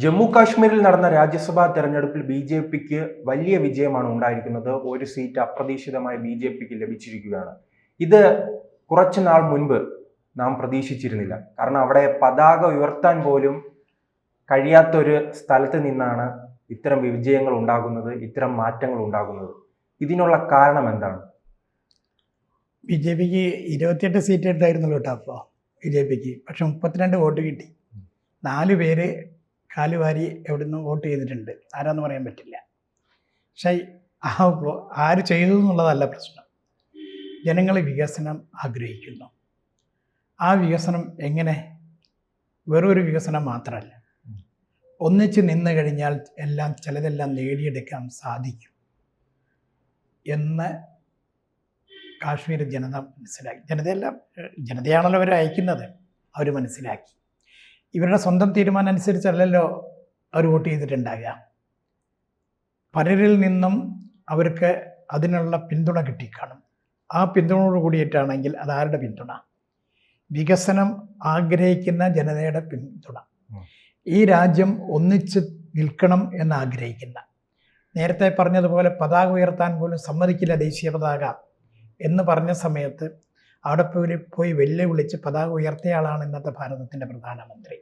ജമ്മു കാശ്മീരിൽ നടന്ന രാജ്യസഭാ തെരഞ്ഞെടുപ്പിൽ ബി ജെ പിക്ക് വലിയ വിജയമാണ് ഉണ്ടായിരിക്കുന്നത്. ഒരു സീറ്റ് അപ്രതീക്ഷിതമായി ബി ജെ പിക്ക് ലഭിച്ചിരിക്കുകയാണ്. ഇത് കുറച്ചു നാൾ മുൻപ് നാം പ്രതീക്ഷിച്ചിരുന്നില്ല. കാരണം അവിടെ പതാക ഉയർത്താൻ പോലും കഴിയാത്തൊരു സ്ഥലത്ത് നിന്നാണ് ഇത്തരം വിജയങ്ങൾ ഉണ്ടാകുന്നത്, ഇത്തരം മാറ്റങ്ങൾ ഉണ്ടാകുന്നത്. ഇതിനുള്ള കാരണം എന്താണ്? ബി ജെ പിക്ക് 28 സീറ്റ് ഉണ്ടായിരുന്നുള്ളൂ കേട്ടോ അപ്പോൾ ബി ജെ പിക്ക്. പക്ഷെ 32 വോട്ട് കിട്ടി. 4 പേര് കാലുവാരി എവിടുന്ന് വോട്ട് ചെയ്തിട്ടുണ്ട്. ആരാന്ന് പറയാൻ പറ്റില്ല. പക്ഷേ ആര് ചെയ്തു എന്നുള്ളതല്ല പ്രശ്നം. ജനങ്ങൾ വികസനം ആഗ്രഹിക്കുന്നു. ആ വികസനം എങ്ങനെ? വെറൊരു വികസനം മാത്രമല്ല, ഒന്നിച്ച് നിന്ന് കഴിഞ്ഞാൽ ചിലതെല്ലാം നേടിയെടുക്കാൻ സാധിക്കും എന്ന് കാശ്മീർ ജനത മനസ്സിലാക്കി. ജനതയാണല്ലോ അവർ അയക്കുന്നത്. അവർ മനസ്സിലാക്കി. ഇവരുടെ സ്വന്തം തീരുമാനം അനുസരിച്ചല്ലല്ലോ അവർ വോട്ട് ചെയ്തിട്ടുണ്ടാകുക. പലരിൽ നിന്നും അവർക്ക് അതിനുള്ള പിന്തുണ കിട്ടിക്കാണും. ആ പിന്തുണയോട് കൂടിയിട്ടാണെങ്കിൽ അതാരുടെ പിന്തുണ? വികസനം ആഗ്രഹിക്കുന്ന ജനതയുടെ പിന്തുണ. ഈ രാജ്യം ഒന്നിച്ച് നിൽക്കണം എന്ന് ആഗ്രഹിക്കുന്ന, നേരത്തെ പറഞ്ഞതുപോലെ പതാക ഉയർത്താൻ പോലും സമ്മതിക്കില്ല ദേശീയ പതാക എന്ന് പറഞ്ഞ സമയത്ത് അവിടെ പോയി വെല്ലുവിളിച്ച് പതാക ഉയർത്തിയയാളാണ് ഇന്നത്തെ ഭാരതത്തിൻ്റെ പ്രധാനമന്ത്രി.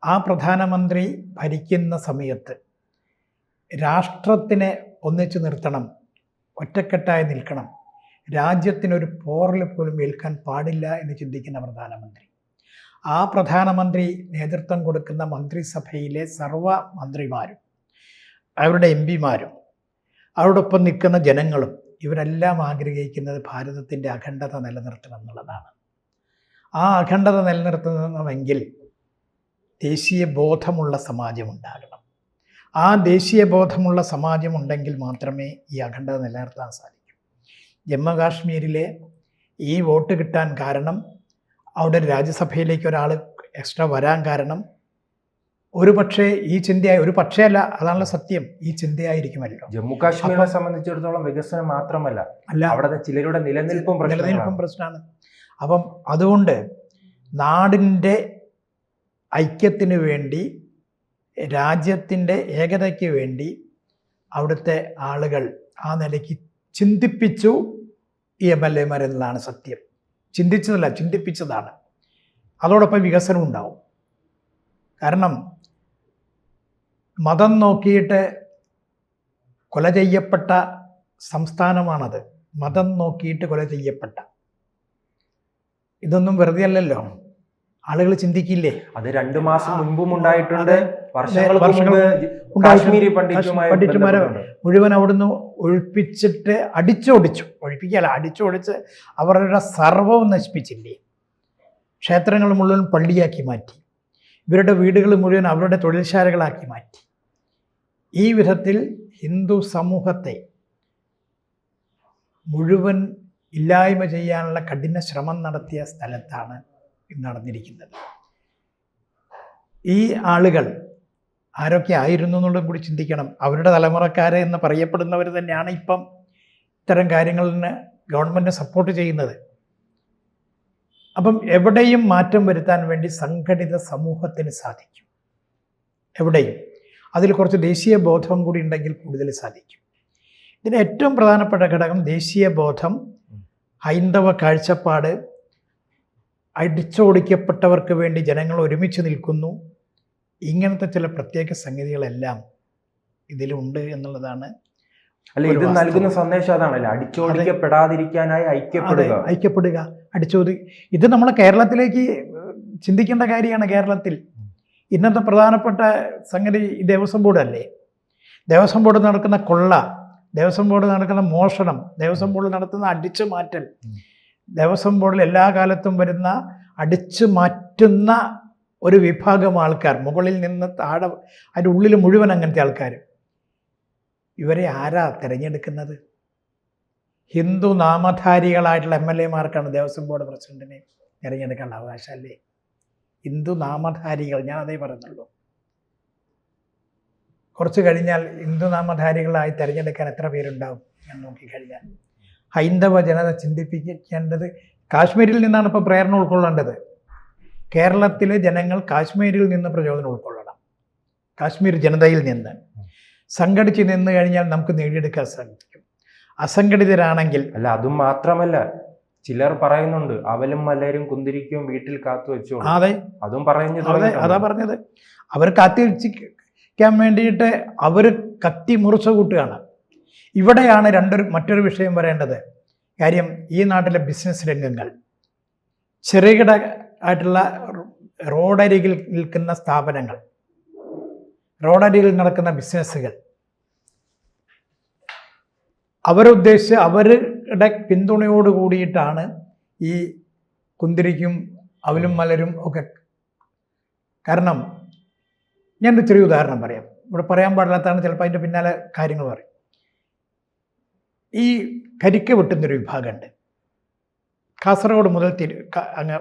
ആ പ്രധാനമന്ത്രി ഭരിക്കുന്ന സമയത്ത് രാഷ്ട്രത്തിനെ ഒന്നിച്ചു നിർത്തണം, ഒറ്റക്കെട്ടായി നിൽക്കണം, രാജ്യത്തിനൊരു പോറൽ പോലും ഏൽക്കാൻ പാടില്ല എന്ന് ചിന്തിക്കുന്ന പ്രധാനമന്ത്രി. ആ പ്രധാനമന്ത്രി നേതൃത്വം കൊടുക്കുന്ന മന്ത്രിസഭയിലെ സർവ്വ മന്ത്രിമാരും അവരുടെ എം പിമാരും അവരോടൊപ്പം നിൽക്കുന്ന ജനങ്ങളും ഇവരെല്ലാം ആഗ്രഹിക്കുന്നത് ഭാരതത്തിൻ്റെ അഖണ്ഡത നിലനിർത്തണം എന്നുള്ളതാണ്. ആ അഖണ്ഡത നിലനിർത്തണമെങ്കിൽ ദേശീയ ബോധമുള്ള സമാജം ഉണ്ടാകണം. ആ ദേശീയ ബോധമുള്ള സമാജം ഉണ്ടെങ്കിൽ മാത്രമേ ഈ അഖണ്ഡത നിലനിർത്താൻ സാധിക്കൂ. ജമ്മു കാശ്മീരിലെ ഈ വോട്ട് കിട്ടാൻ കാരണം, അവിടെ രാജ്യസഭയിലേക്ക് ഒരാൾ എക്സ്ട്രാ വരാൻ കാരണം ഒരു പക്ഷേ ഈ ചിന്തയായി, ഒരു പക്ഷേ അല്ല, അതാണല്ലോ സത്യം, ഈ ചിന്തയായിരിക്കുമല്ലോ. ജമ്മു കാശ്മീരിനെ സംബന്ധിച്ചിടത്തോളം വികസനം മാത്രമല്ല, അവിടെ ചിലരുടെ നിലനിൽപ്പും പ്രശ്നമാണ്. അപ്പം അതുകൊണ്ട് നാടിൻ്റെ ഐക്യത്തിന് വേണ്ടി, രാജ്യത്തിൻ്റെ ഏകതയ്ക്ക് വേണ്ടി അവിടുത്തെ ആളുകൾ ആ നിലയ്ക്ക് ചിന്തിപ്പിച്ചു ഈ MLA എന്നുള്ളതാണ് സത്യം. ചിന്തിച്ചതല്ല, ചിന്തിപ്പിച്ചതാണ്. അതോടൊപ്പം വികസനം ഉണ്ടാവും. കാരണം മതം നോക്കിയിട്ട് കൊല ചെയ്യപ്പെട്ട സംസ്ഥാനമാണത്. മതം നോക്കിയിട്ട് കൊല ചെയ്യപ്പെട്ട, ഇതൊന്നും വെറുതെ അല്ലല്ലോ. ആളുകൾ ചിന്തിക്കില്ലേ? അത് 2 മാസം മുൻപും ഉണ്ടായിട്ടുണ്ട്. പണ്ഡിറ്റുമാരെ മുഴുവൻ അവിടുന്ന് ഒഴിപ്പിച്ചിട്ട് അടിച്ചോടിച്ച് അവരുടെ സർവ്വവും നശിപ്പിച്ചില്ലേ? ക്ഷേത്രങ്ങൾ മുഴുവൻ പള്ളിയാക്കി മാറ്റി, ഇവരുടെ വീടുകൾ മുഴുവൻ അവരുടെ തൊഴിൽശാലകളാക്കി മാറ്റി. ഈ വിധത്തിൽ ഹിന്ദു സമൂഹത്തെ മുഴുവൻ ഇല്ലായ്മ ചെയ്യാനുള്ള കഠിന ശ്രമം നടത്തിയ സ്ഥലത്താണ് ഇന്ന് നടന്നിരിക്കുന്നത്. ഈ ആളുകൾ ആരൊക്കെ ആയിരുന്നു എന്നുള്ളതും കൂടി ചിന്തിക്കണം. അവരുടെ തലമുറക്കാരെ എന്ന് പറയപ്പെടുന്നവർ തന്നെയാണ് ഇപ്പം ഇത്തരം കാര്യങ്ങളിന് ഗവൺമെൻറ് സപ്പോർട്ട് ചെയ്യുന്നത്. അപ്പം എവിടെയും മാറ്റം വരുത്താൻ വേണ്ടി സംഘടിത സമൂഹത്തിന് സാധിക്കും. എവിടെയും അതിൽ കുറച്ച് ദേശീയ ബോധം കൂടി ഉണ്ടെങ്കിൽ കൂടുതൽ സാധിക്കും. ഇതിന് ഏറ്റവും പ്രധാനപ്പെട്ട ഘടകം ദേശീയ ബോധം, ഹൈന്ദവ കാഴ്ചപ്പാട്, അടിച്ചോടിക്കപ്പെട്ടവർക്ക് വേണ്ടി ജനങ്ങൾ ഒരുമിച്ച് നിൽക്കുന്നു. ഇങ്ങനത്തെ ചില പ്രത്യേക സംഗതികളെല്ലാം ഇതിലുണ്ട് എന്നുള്ളതാണ്. അല്ല, ഇത് നൽകുന്ന സന്ദേശം അതാണല്ലോ, അടിച്ചോടിക്കപ്പെടാതിരിക്കാനായി ഐക്യപ്പെടുക. ഇത് നമ്മളെ കേരളത്തിലേക്ക് ചിന്തിക്കേണ്ട കാര്യമാണ്. കേരളത്തിൽ ഇന്നത്തെ പ്രധാനപ്പെട്ട സംഗതി ഈ ദേവസ്വം ബോർഡല്ലേ. ദേവസ്വം ബോർഡ് നടക്കുന്ന കൊള്ള, ദേവസ്വം ബോർഡ് നടക്കുന്ന മോഷണം, ദേവസ്വം ബോർഡ് നടത്തുന്ന അടിച്ചു മാറ്റൽ, ദേവസ്വം ബോർഡിൽ എല്ലാ കാലത്തും വരുന്ന അടിച്ചു മാറ്റുന്ന ഒരു വിഭാഗം ആൾക്കാർ, മുകളിൽ നിന്ന് താഴെ അതിൻ്റെ ഉള്ളിൽ മുഴുവൻ അങ്ങനത്തെ ആൾക്കാർ. ഇവരെ ആരാ തിരഞ്ഞെടുക്കുന്നത്? ഹിന്ദു നാമധാരികളായിട്ടുള്ള MLA ദേവസ്വം ബോർഡ് പ്രസിഡന്റിനെ തിരഞ്ഞെടുക്കാനുള്ള അവകാശമല്ലേ? ഹിന്ദു നാമധാരികൾ, ഞാൻ അതേ പറയുന്നുള്ളൂ. കുറച്ച് കഴിഞ്ഞാൽ ഹിന്ദു നാമധാരികളായി തിരഞ്ഞെടുക്കാൻ എത്ര പേരുണ്ടാവും ഞാൻ നോക്കിക്കഴിഞ്ഞാൽ. ഹൈന്ദവ ജനത ചിന്തിപ്പിക്കേണ്ടത് കാശ്മീരിൽ നിന്നാണ് ഇപ്പോൾ പ്രേരണ ഉൾക്കൊള്ളേണ്ടത്. കേരളത്തിലെ ജനങ്ങൾ കാശ്മീരിൽ നിന്ന് പ്രചോദനം ഉൾക്കൊള്ളണം. കാശ്മീർ ജനതയിൽ നിന്ന് സംഘടിച്ച് നിന്ന് കഴിഞ്ഞാൽ നമുക്ക് നേടിയെടുക്കാൻ സാധിക്കും. അസംഘടിതരാണെങ്കിൽ അല്ല, അതും മാത്രമല്ല, ചിലർ പറയുന്നുണ്ട് അവലും മലരും കുന്തിരിക്കും വീട്ടിൽ കാത്തു വെച്ചോളൂ. അതെ, അതും പറഞ്ഞു. അതാ പറഞ്ഞത്. അവർ കാത്തി വെച്ചിരിക്കാൻ വേണ്ടിയിട്ട് അവർ കത്തി മുറിച്ച കൂട്ടുകയാണ്. ഇവിടെയാണ് മറ്റൊരു വിഷയം വരേണ്ടത്. കാര്യം, ഈ നാട്ടിലെ ബിസിനസ് രംഗങ്ങൾ, ചെറുകിട ആയിട്ടുള്ള റോഡരികിൽ നിൽക്കുന്ന സ്ഥാപനങ്ങൾ, റോഡരികിൽ നടക്കുന്ന ബിസിനസ്സുകൾ, അവരുദ്ദേശിച്ച് അവരുടെ പിന്തുണയോട് കൂടിയിട്ടാണ് ഈ കുന്തിരിക്കും അവലും മലരും ഒക്കെ. കാരണം ഞാനൊരു ചെറിയ ഉദാഹരണം പറയാം. ഇവിടെ പറയാൻ പാടില്ലാത്തതാണ്, ചിലപ്പോൾ അതിൻ്റെ പിന്നാലെ കാര്യങ്ങൾ പറയും. ഈ കരിക്ക് വെട്ടുന്നൊരു വിഭാഗമുണ്ട്. കാസർഗോഡ് മുതൽ അങ്ങ്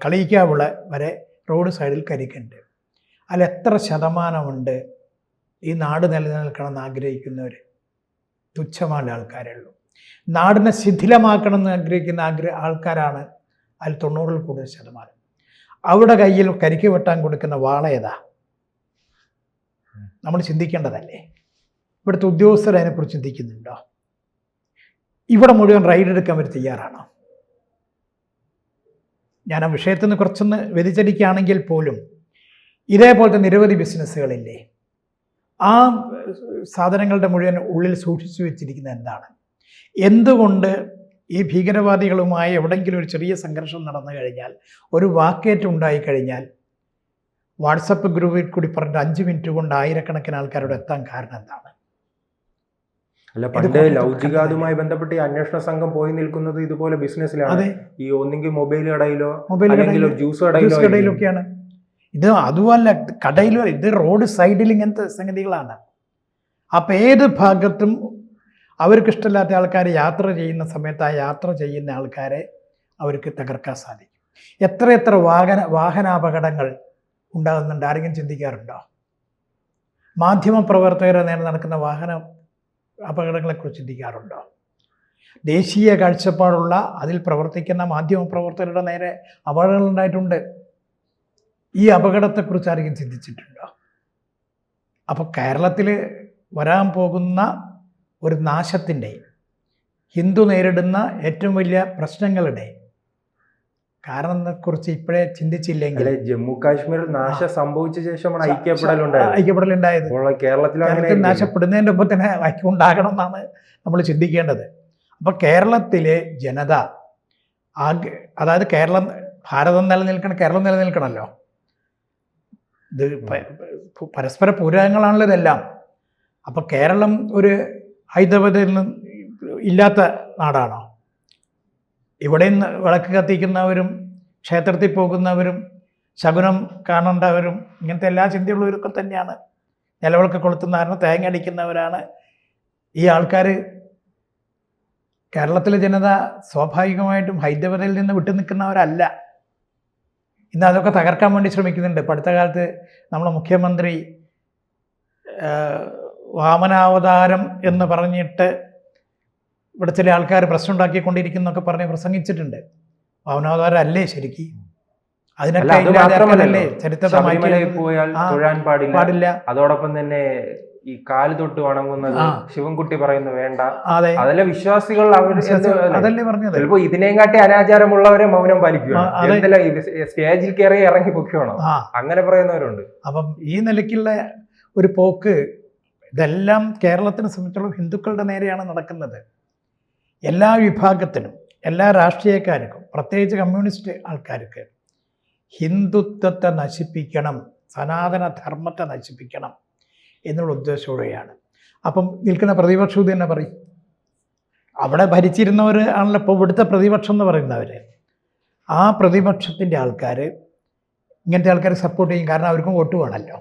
കളിയിക്കാവുള്ള വരെ റോഡ് സൈഡിൽ കരിക്കുണ്ട്. അതിൽ എത്ര ശതമാനമുണ്ട് ഈ നാട് നിലനിൽക്കണമെന്ന് ആഗ്രഹിക്കുന്നവർ? തുച്ഛമായ ആൾക്കാരേ ഉള്ളൂ. നാടിനെ ശിഥിലമാക്കണമെന്ന് ആഗ്രഹിക്കുന്ന ആൾക്കാരാണ് അതിൽ 90-ൽ കൂടുതൽ ശതമാനം. അവിടെ കയ്യിൽ കരിക്ക് വെട്ടാൻ കൊടുക്കുന്ന വാള ഏതാ? നമ്മൾ ചിന്തിക്കേണ്ടതല്ലേ? ഇവിടുത്തെ ഉദ്യോഗസ്ഥർ അതിനെക്കുറിച്ച് ചിന്തിക്കുന്നുണ്ടോ? ഇവിടെ മുഴുവൻ റൈഡ് എടുക്കാൻ അവർ തയ്യാറാണോ? ഞാൻ ആ വിഷയത്തിൽ നിന്ന് കുറച്ചൊന്ന് വ്യതിചലിക്കുകയാണെങ്കിൽ പോലും ഇതേപോലത്തെ നിരവധി ബിസിനസ്സുകളില്ലേ? ആ സാധനങ്ങളുടെ മുഴുവൻ ഉള്ളിൽ സൂക്ഷിച്ചു വെച്ചിരിക്കുന്നത് എന്താണ്? എന്തുകൊണ്ട് ഈ ഭീകരവാദികളുമായി എവിടെയെങ്കിലും ഒരു ചെറിയ സംഘർഷം നടന്നു കഴിഞ്ഞാൽ, ഒരു വാക്കേറ്റം ഉണ്ടായിക്കഴിഞ്ഞാൽ, വാട്സപ്പ് ഗ്രൂപ്പിൽ കൂടി പറഞ്ഞിട്ട് 5 മിനിറ്റ് കൊണ്ട് ആയിരക്കണക്കിന് ആൾക്കാരോട് എത്താൻ കാരണം എന്താണ്? അല്ല, പണ്ട് ലവ് ജിഹാദുമായി ബന്ധപ്പെട്ട് ഈ അന്വേഷണ സംഘം പോയി നിൽക്കുന്നത് ഇതുപോലെ ബിസിനസ്സിലാണ്. ഈ ഒന്നെങ്കിൽ മൊബൈൽ കടയിലോ അല്ലെങ്കിൽ ജ്യൂസ് കടയിലൊക്കെയാണ്. ഇത് അതുമല്ല, കടയിലോ, ഇത് റോഡ് സൈഡിൽ ഇങ്ങനത്തെ സംഗതികളാണ്. അപ്പം ഏത് ഭാഗത്തും അവർക്കിഷ്ടമില്ലാത്ത ആൾക്കാർ യാത്ര ചെയ്യുന്ന സമയത്ത് ആ യാത്ര ചെയ്യുന്ന ആൾക്കാരെ അവർക്ക് തകർക്കാൻ സാധിക്കും. എത്ര വാഹനാപകടങ്ങൾ ഉണ്ടാകുന്നുണ്ട്? ആരെങ്കിലും ചിന്തിക്കാറുണ്ടോ? മാധ്യമപ്രവർത്തകരെ നേരെ നടക്കുന്ന വാഹന അപകടങ്ങളെക്കുറിച്ച് ചിന്തിക്കാറുണ്ടോ? ദേശീയ കാഴ്ചപ്പാടുള്ള അതിൽ പ്രവർത്തിക്കുന്ന മാധ്യമപ്രവർത്തകരുടെ നേരെ അപകടങ്ങൾ ഉണ്ടായിട്ടുണ്ട്. ഈ അപകടത്തെക്കുറിച്ച് ആരെങ്കിലും ചിന്തിച്ചിട്ടുണ്ടോ? അപ്പോൾ കേരളത്തിൽ വരാൻ പോകുന്ന ഒരു നാശത്തിൻ്റെ, ഹിന്ദു നേരിടുന്ന ഏറ്റവും വലിയ പ്രശ്നങ്ങളുടെ കാരണത്തെക്കുറിച്ച് ഇപ്പോഴേ ചിന്തിച്ചില്ലെങ്കിൽ, ജമ്മു കാശ്മീരിൽ നാശം സംഭവിച്ച ശേഷമാണ് ഐക്യപ്പെടലുണ്ടായത്. കേരളത്തിൽ നാശപ്പെടുന്നതിൻ്റെ ഒപ്പം തന്നെ ഐക്യം ഉണ്ടാകണം എന്നാണ് നമ്മൾ ചിന്തിക്കേണ്ടത്. അപ്പോൾ കേരളത്തിലെ ജനത അതായത് ഭാരതം നിലനിൽക്കണം, കേരളം നിലനിൽക്കണമല്ലോ. ഇത് പരസ്പര പൂരകങ്ങളാണല്ലോ ഇതെല്ലാം. അപ്പോൾ കേരളം ഒരു ഹൈദരാബാദിൽ നിന്ന് ഇല്ലാത്ത നാടാണോ? ഇവിടെ നിന്ന് വിളക്ക് കത്തിക്കുന്നവരും ക്ഷേത്രത്തിൽ പോകുന്നവരും ശകുനം കാണേണ്ടവരും ഇങ്ങനത്തെ എല്ലാ ചിന്തയുള്ളവരൊക്കെ തന്നെയാണ്. നിലവിളക്ക് കൊളുത്തുന്നവരാണ്, തേങ്ങ അടിക്കുന്നവരാണ് ഈ ആൾക്കാർ. കേരളത്തിലെ ജനത സ്വാഭാവികമായിട്ടും ഹൈദരാബാദിൽ നിന്ന് വിട്ടു നിൽക്കുന്നവരല്ല. ഇന്ന് അതൊക്കെ തകർക്കാൻ വേണ്ടി ശ്രമിക്കുന്നുണ്ട്. ഇപ്പോൾ അടുത്ത കാലത്ത് നമ്മുടെ മുഖ്യമന്ത്രി വാമനാവതാരം എന്ന് പറഞ്ഞിട്ട് ഇവിടെ ചില ആൾക്കാർ പ്രശ്നം ഉണ്ടാക്കിക്കൊണ്ടിരിക്കുന്നൊക്കെ പറഞ്ഞ് പ്രസംഗിച്ചിട്ടുണ്ട്. വാമനാവതാരം അല്ലേ ശരിക്കും? അതിനൊക്കെ പാടില്ല. അതോടൊപ്പം തന്നെ ഈ കാല് തൊട്ട് വണങ്ങുന്നത് ശിവൻകുട്ടി പറയുന്നത് വേണ്ട. അതല്ല വിശ്വാസികൾ അതല്ലേ പറഞ്ഞത്. ചിലപ്പോ ഇതിനെയും കാട്ടി അനാചാരമുള്ളവരെ മൗനം പാലിക്കുകയാണ്. സ്റ്റേജിൽ കയറി ഇറങ്ങി പൊക്കുകയാണോ അങ്ങനെ പറയുന്നവരുണ്ട്. അപ്പം ഈ നിലയ്ക്കുള്ള ഒരു പോക്ക്, ഇതെല്ലാം കേരളത്തിനെ സംബന്ധിച്ചുള്ള ഹിന്ദുക്കളുടെ നേരെയാണ് നടക്കുന്നത്. എല്ലാ വിഭാഗത്തിനും, എല്ലാ രാഷ്ട്രീയക്കാർക്കും, പ്രത്യേകിച്ച് കമ്മ്യൂണിസ്റ്റ് ആൾക്കാർക്ക് ഹിന്ദുത്വത്തെ നശിപ്പിക്കണം, സനാതന ധർമ്മത്തെ നശിപ്പിക്കണം എന്നുള്ള ഉദ്ദേശത്തോടെയാണ്. അപ്പം നിൽക്കുന്ന പ്രതിപക്ഷം ഇത് തന്നെ പറയും. അവിടെ ഭരിച്ചിരുന്നവർ ആണല്ലോ ഇപ്പോൾ ഇവിടുത്തെ പ്രതിപക്ഷം എന്ന് പറയുന്നവർ. ആ പ്രതിപക്ഷത്തിൻ്റെ ആൾക്കാർ ഇങ്ങനത്തെ ആൾക്കാർ സപ്പോർട്ട് ചെയ്യും. കാരണം അവർക്കും വോട്ട് വേണമല്ലോ.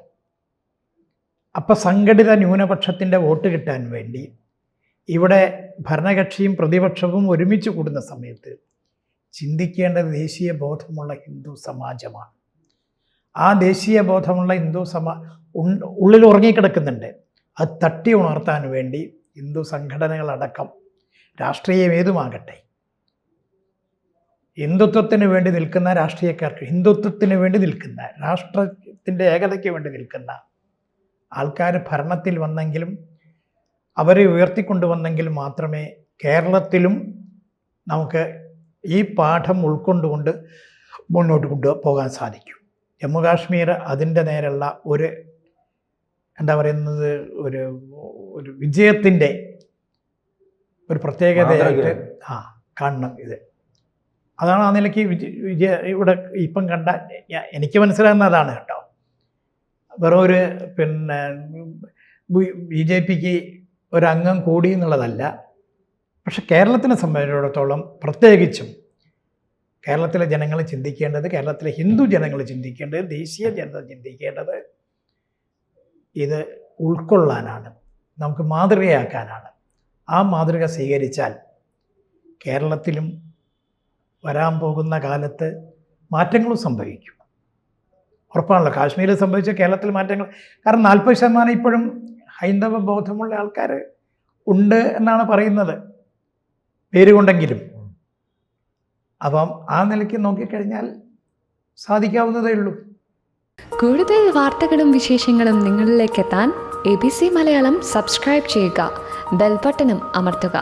അപ്പം സംഘടിത ന്യൂനപക്ഷത്തിൻ്റെ വോട്ട് കിട്ടാൻ വേണ്ടി ഇവിടെ ഭരണകക്ഷിയും പ്രതിപക്ഷവും ഒരുമിച്ച് കൂടുന്ന സമയത്ത് ചിന്തിക്കേണ്ടത് ദേശീയ ബോധമുള്ള ഹിന്ദു സമാജമാണ്. ആ ദേശീയ ബോധമുള്ള ഹിന്ദു ഉള്ളിൽ ഉറങ്ങിക്കിടക്കുന്നുണ്ട്. അത് തട്ടി ഉണർത്താൻ വേണ്ടി ഹിന്ദു സംഘടനകളടക്കം, രാഷ്ട്രീയം ഏതുമാകട്ടെ, ഹിന്ദുത്വത്തിന് വേണ്ടി നിൽക്കുന്ന രാഷ്ട്രീയക്കാർക്ക്, ഹിന്ദുത്വത്തിന് വേണ്ടി നിൽക്കുന്ന, രാഷ്ട്രത്തിൻ്റെ ഏകതയ്ക്ക് വേണ്ടി നിൽക്കുന്ന ആൾക്കാർ ഭരണത്തിൽ വന്നെങ്കിലും അവരെ ഉയർത്തിക്കൊണ്ടുവന്നെങ്കിലും മാത്രമേ കേരളത്തിലും നമുക്ക് ഈ പാഠം ഉൾക്കൊണ്ടുകൊണ്ട് മുന്നോട്ട് കൊണ്ടുപോകാൻ സാധിക്കൂ. ജമ്മു കാശ്മീർ അതിൻ്റെ നേരെയുള്ള ഒരു എന്താ പറയുന്നത് ഒരു ഒരു വിജയത്തിൻ്റെ ഒരു പ്രത്യേകതയായിട്ട് കാണണം ഇത്. അതാണ് ആ നിലയ്ക്ക് ഇവിടെ ഇപ്പം കണ്ട എനിക്ക് മനസ്സിലാകുന്ന അതാണ് കേട്ടോ. വെറും ഒരു BJPക്ക് ഒരംഗം കൂടി എന്നുള്ളതല്ല. പക്ഷെ കേരളത്തിനെ സംബന്ധിച്ചിടത്തോളം പ്രത്യേകിച്ചും കേരളത്തിലെ ജനങ്ങൾ ചിന്തിക്കേണ്ടത്, കേരളത്തിലെ ഹിന്ദു ജനങ്ങൾ ചിന്തിക്കേണ്ടത്, ദേശീയ ജനത ചിന്തിക്കേണ്ടത് ഇത് ഉൾക്കൊള്ളാനാണ്, നമുക്ക് മാതൃകയാക്കാനാണ്. ആ മാതൃക സ്വീകരിച്ചാൽ കേരളത്തിലും വരാൻ പോകുന്ന കാലത്ത് മാറ്റങ്ങളും സംഭവിക്കും. ഉറപ്പാണല്ലോ. കാശ്മീരിൽ സംഭവിച്ച കേരളത്തിൽ മാറ്റങ്ങൾ, കാരണം 40% ഇപ്പോഴും ഹൈന്ദവ ബോധമുള്ള ആൾക്കാർ ഉണ്ട് എന്നാണ് പറയുന്നത്, പേരുകൊണ്ടെങ്കിലും. അപ്പം ആ നിലയ്ക്ക് നോക്കിക്കഴിഞ്ഞാൽ സാധിക്കാവുന്നതേ ഉള്ളൂ. കൂടുതൽ വാർത്തകളും വിശേഷങ്ങളും നിങ്ങളിലേക്ക് എത്താൻ ABC മലയാളം സബ്സ്ക്രൈബ് ചെയ്യുക, ബെൽ ബട്ടണും അമർത്തുക.